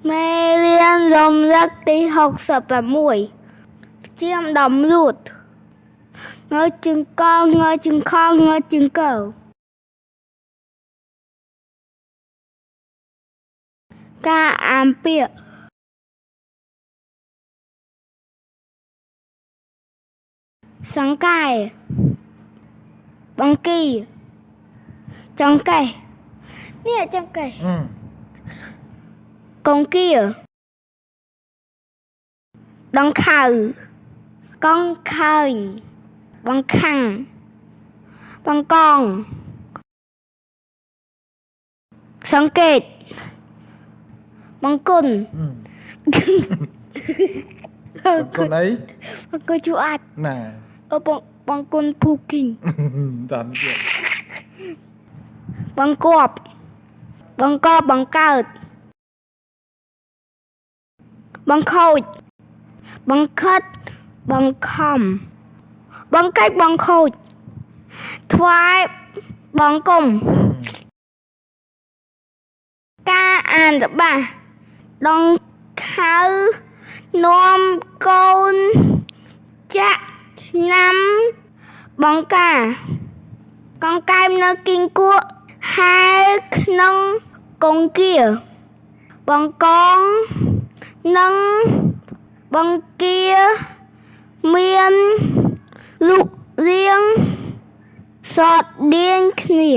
មេរៀនរំលឹកទី66ជាមដំលួតងើជើងកងើជើងខងើជើងកោការអានពាក្យសង្កែបង្គីចង្កេះនេះចង្កេះកងគៀដងខៅកងខើញបង្ខាំងបង្កងសង្កេតបង្គន់កូនអីបង្គន់ជួអាត់ណាបង្គន់ភូគីងតាន់ទៀតបង្កប់បង្កបង្កើតបង្ខូចបង្ខិតបង្ខំបង្កាច់បង្ខូចថ្វាយបង្គំការអានច្បាស់ដងខៅនាំកូនចាក់ឆ្នាំបង្ការកង្កែបនៅគីងគក់ហែក្នុងកងគាបង្កងនិងបង្គាមានលុករៀងសតដៀងគ្នា